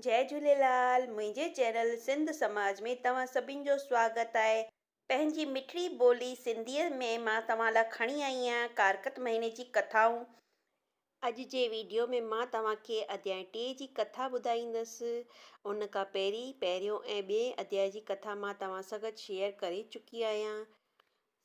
जय झूलेलाल। मुंहिंजे चैनल सिंध समाज में तव्हां सभिनि जो स्वागत आहे। पंहिंजी मिठड़ी ॿोली सिंधीअ में मां तव्हां लाइ खणी आई आहियां कारकत महीने जी कथाऊं। अॼु जे वीडियो में मां तव्हांखे अध्याय 3 जी कथा ॿुधाईंदसि। उन खां पहिरियों ऐं ॿिए अध्याय जी कथा मां तव्हां सां गॾु शेयर करे चुकी आहियां।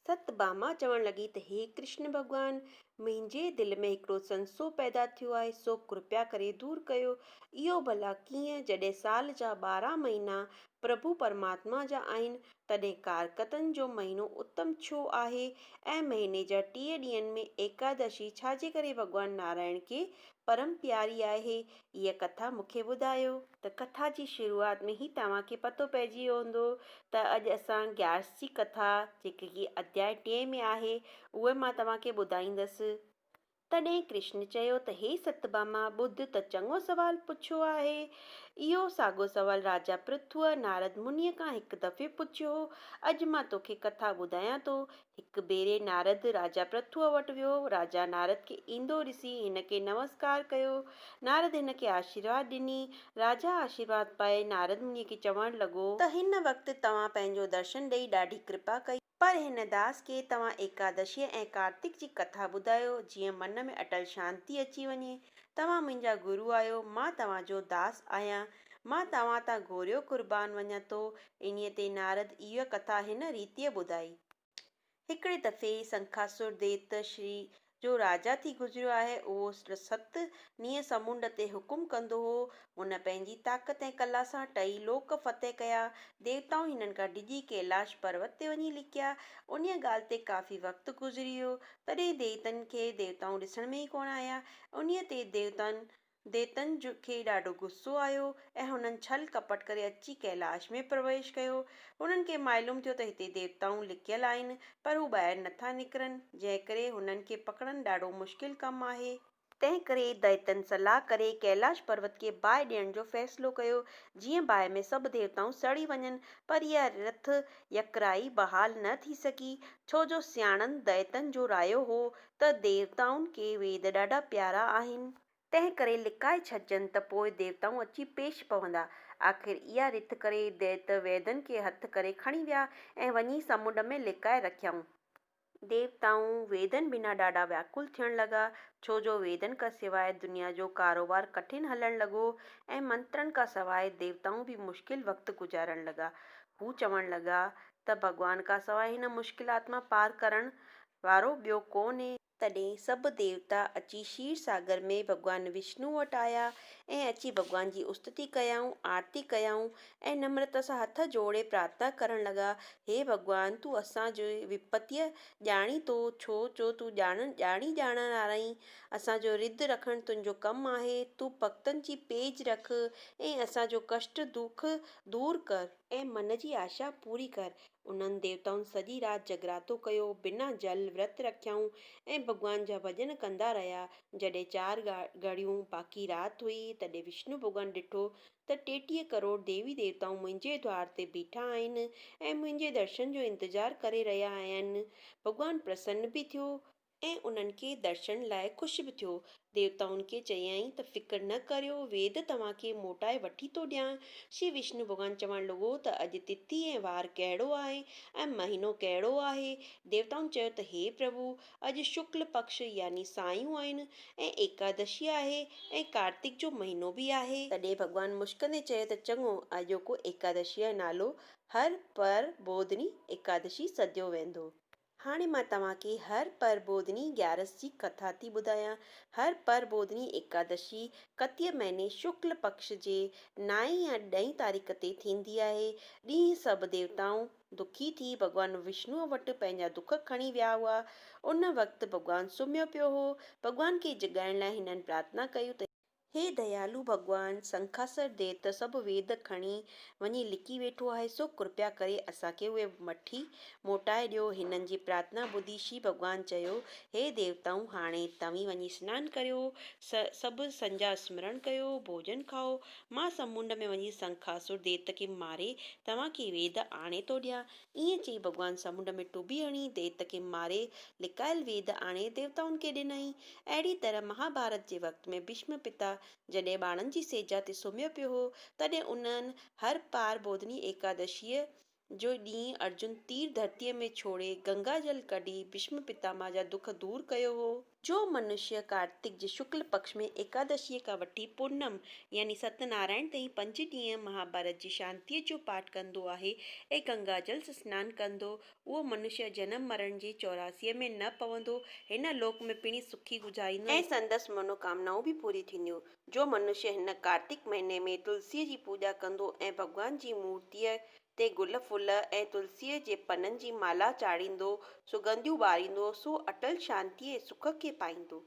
सतभामा चवण लॻी त हे कृष्ण भॻवान, मुंहिंजे दिलि में हिकिड़ो संसो पैदा थियो आहे, सो कृपया करे दूर कयो। इहो भला कीअं, जॾहिं साल जा 12 महीना प्रभु परमात्मा जा आहिनि, तॾहिं कारकतनि जो महीनो उत्तम छो आहे ऐं महीने जा 30 ॾींहंनि में एकादशी छाजे करे भॻवान नारायण खे परम प्यारी आहे। इहा कथा मूंखे ॿुधायो। त कथा जी शुरूआत में ई तव्हांखे पतो पइजी वियो हूंदो त अॼु असां ग्यारस जी कथा, जेकी की अध्याय 3 में आहे, उहे मां तव्हांखे ॿुधाईंदसि। तॾहिं कृष्ण चयो त हे सतभामा, ॿुध त चङो सवाल पुछियो आहे। इहो साॻियो सवाल राजा पृथुअ नारद मुनीअ खां हिकु दफ़े पुछियो हो। अॼु मां तोखे कथा ॿुधायां थो। हिकु भेरे नारद राजा पृथुअ वटि वियो। राजा नारद खे ईंदो ॾिसी हिन खे नमस्कार कयो। नारद हिन खे आशीर्वाद ॾिनी। राजा आशीर्वाद पाए नारद मुनीअ खे चवणु लॻो त हिन वक़्तु तव्हां पंहिंजो दर्शन ॾेई ॾाढी कृपा कई, पर हिन दास खे तव्हां एकादशी ऐं कार्तिक जी कथा ॿुधायो, जीअं मन में अटल शांती अची वञे। तव्हां मुंहिंजा गुरु आहियो, मां तव्हांजो दास आहियां। मां तव्हां तां घोरियो कुर्बान वञा थो। इन्हीअ ते नारद इहा कथा हिन रीतीअ ॿुधाई। हिकिड़े दफ़े संखासुर दैत्य श्री जो राजा थी गुज़रियो आहे। उहो 7 ॾींहं समुंड ते हुकुम कंदो हो। हुन पंहिंजी ताक़त ऐं कला सां 2 लोक फ़तेह कया। देवताऊं हिननि खां डिॼी कैलाश पर्वत ते वञी लिकिया। उन ॻाल्हि ते काफ़ी वक़्तु गुज़री वियो, तॾहिं दैतनि खे देवताऊं ॾिसण में ई कोन आया। उन्हीअ ते देवतनि खे ॾाढो गुस्सो आयो ऐं हुननि छल कपट करे अची कैलाश में प्रवेश कयो। हुननि खे मालूम थियो त हिते देवताऊं लिकियल आहिनि, पर हू ॿाहिरि नथा निकिरनि, जंहिं करे हुननि खे पकड़णु ॾाढो मुश्किल कमु आहे। तंहिं करे दैतनि सलाह करे कैलाश पर्वत खे बाहि ॾियण जो फ़ैसिलो कयो, जीअं बाहि में सभु देवताऊं सड़ी वञनि। पर इहा रथ यकराई बहाल न थी सघी, छो जो सियाणनि दैतनि जो रायो हो त देवताउनि खे वेद ॾाढा प्यारा आहिनि। तंहिं करे लिकाए छॾजनि त पोइ देवताऊं अची पेश पवंदा। आख़िर इहा रिथ करे दैत वेदनि खे हथ करे खणी विया ऐं वञी समुंड में लिकाए रखियऊं। देवताऊं वेदनि बिना ॾाढा व्याकुल थियण लॻा, छो जो वेदनि खां सवाइ दुनिया जो कारोबार कठिन हलण लॻो ऐं मंत्रनि खां सवाइ देवताऊं बि मुश्किल वक़्तु गुज़ारण लॻा। हू चवण लॻा त भॻवान खां सवाइ हिन मुश्किलात मां पार करण वारो ॿियो कोन्हे। तॾहिं सभु देवता अची क्षीर सागर में भॻवान विष्णु वटि आया ऐं अची भॻवान जी स्तुति कयाऊं, आरती कयाऊं ऐं नम्रता सां हथ जोड़े प्रार्थना करण लॻा। हे भॻवान, तूं असांजी विपत्तीअ ॼाणी थो, छो जो तूं ॼाणण आहीं। असांजो रिद्ध रखणु तुंहिंजो कमु आहे। तूं भक्तनि जी पेज रख ऐं असांजो कष्ट दुख दूर कर ऐं मन जी आशा पूरी कर। उन्हनि देवताउनि सॼी राति जगरातो कयो, बिना जल विर्त रखियाऊं ऐं भॻवान जा भॼन कंदा रहिया। जॾहिं 4 घड़ियूं बाक़ी राति हुई, तॾहिं विष्णु भॻवानु ॾिठो त 33 करोड़ देवी देवताऊं मुंहिंजे द्वार ते बीठा आहिनि ऐं मुंहिंजे दर्शन जो इंतज़ारु करे रहिया आहिनि। भॻवानु प्रसन्न बि थियो ऐं उन्हनि खे दर्शन लाइ ख़ुशि बि थियो। देवताउनि खे चयाईं त फ़िक्रु न करियो, वेद तव्हांखे मोटाए वठी थो ॾियां। श्री विष्णु भॻवानु चवणु लॻो त अॼु तिथि ऐं वार कहिड़ो आहे ऐं महीनो कहिड़ो आहे। देवताउनि चयो त हे प्रभु, अॼु शुक्ल पक्ष यानी सायूं आहिनि ऐं एकादशी आहे ऐं कार्तिक जो महीनो बि आहे। तॾहिं भॻवानु मुस्कंदे चयो त चङो, अॼोको एकादशीअ जो नालो हर पर बोधनी एकादशी सदियो वेंदो। हाणे मां तव्हांखे हर पर बोधनी ग्यारस जी कथा थी ॿुधायां। हर पर बोधनी एकादशी कतीअ महीने शुक्ल पक्ष जे 9 या 10 तारीख़ ते थींदी आहे। ॾींहुं सभु देवताऊं दुखी थी भॻवान विष्णुअ वटि पंहिंजा दुख खणी विया हुआ। उन वक़्तु भॻवानु सुम्हियो पियो हो। भॻवान खे जगाइण लाइ हिननि प्रार्थना कयूं त हे दयालु भॻवान, संखासर दैत्य सभु वेद खणी वञी लिकी वेठो आहे, सो कृपया करे असांखे उहे मठी मोटाए ॾियो। हिननि जी प्रार्थना ॿुधी श्री भॻवानु चयो, हे देवताऊं, हाणे तव्हीं वञी सनानु करियो, सभु संजा स्मरण कयो, भोजन खाओ। मां समुंड में वञी संखासुर दैत्य खे मारे तव्हांखे वेद आणे थो ॾियां। ईअं चई भॻवानु समुंड में टुॿी हणी दैत्य खे मारे लिकायल वेद आणे देवताउनि खे ॾिनई। अहिड़ी तरह महाभारत जे वक़्त में भीष्म पिता जॾहिं ॿाणनि जी सेजा ते सुम्हियो पियो हो तॾहिं उन्हनि हर पार बोधनी एकादशीअ जो ॾींहुं अर्जुन तीर धरतीअ में छोड़े गंगा जल कढी भीष्म पितामह जा दुख दूर कयो हो। जो मनुष्य कार्तिक जे शुक्ल पक्ष में एकादशीअ खां वठी पूर्णम यानी सत्यनारायण ताईं 5 ॾींहं महाभारत जी शांतीअ जो पाठ कंदो आहे ऐं गंगा जल सां सनानु कंदो, उहो मनुष्य जनम मरण जी 84 में न पवंदो, हिन लोक में पिणी सुखी गुजारींदो ऐं संदसि मनोकामनाऊं बि पूरी थींदियूं। जो मनुष्य हिन कार्तिक महीने में तुलसीअ जी पूॼा कंदो ऐं भॻवान जी मूर्तीअ ते गुल फुल ऐं तुलसीअ जे पननि जी माला चाढ़ींदो, सुगंधियूं ॿारींदो, सो अटल शांतीअ ऐं सुख खे पाईंदो।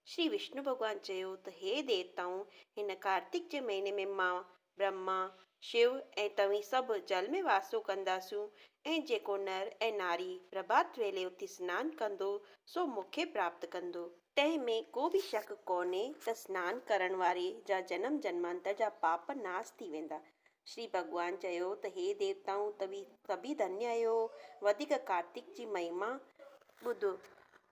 श्री विष्णु भॻवानु चयो त हे देवताऊं, हिन कार्तिक जे महीने में मां ब्रह्मा शिव ऐं तव्हीं सभु जल में वासो कंदासूं ऐं जेको नर ऐं नारी प्रभात वेले उथी सनानु कंदो सो मूंखे प्राप्त कंदो। तंहिं में को बि शक कोन्हे त सनानु करण वारे जा जन्म जन्मांतर जा पाप नाश थी वेंदा। श्री भॻवानु चयो त हे देवताऊं, तव्हीं सभी धन्य आहियो। वधीक कार्तिक जी महिमा ॿुधो।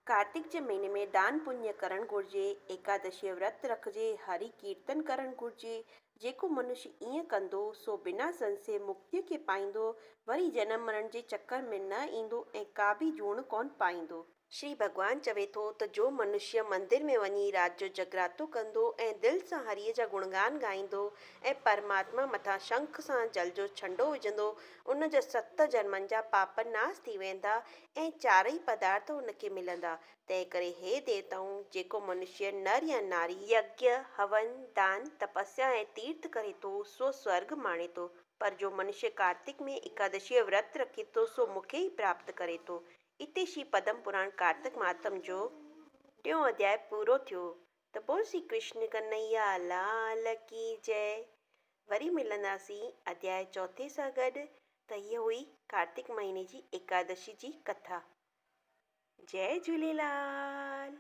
कार्तिक जे महीने में दान पुण्य करणु घुरिजे, एकादशी व्रत रखिजे, हरि कीर्तन करणु घुरिजे। जेको मनुष्य ईअं कंदो सो बिना संशय मुक्तिअ खे पाईंदो, वरी जनम मरण जे चक्कर में न ईंदो ऐं का बि जूण कोन पाईंदो। श्री भॻवानु चवे थो त जो मनुष्य मंदिर में वञी राति जो जगरातो कंदो ऐं दिलि सां हरीअ जा गुणगान ॻाईंदो ऐं परमात्मा मथां शंख सां जल जो छंडो विझंदो, उन जा 7 जन्मनि जा पाप नाश थी वेंदा ऐं 4 पदार्थ उनखे मिलंदा। तंहिं करे हे देवताऊं, जेको मनुष्य नर या नारी यज्ञ हवन दान तपस्या ऐं तीर्थ करे थो सो स्वर्ग माणे थो, पर जो मनुष्य कार्तिक में एकादशी व्रत रखे थो सो मूंखे ई प्राप्त करे थो। इते श्री पद्म पुराण कार्तिक मातम जो टियों अध्याय पूरो थियो। त बोल श्री कृष्ण कन्हैया लाल की जय। वरी मिलंदासीं अध्याय 4 सां गॾु। त हीअ हुई कार्तिक महीने जी एकादशी जी कथा। जय झूलेलाल।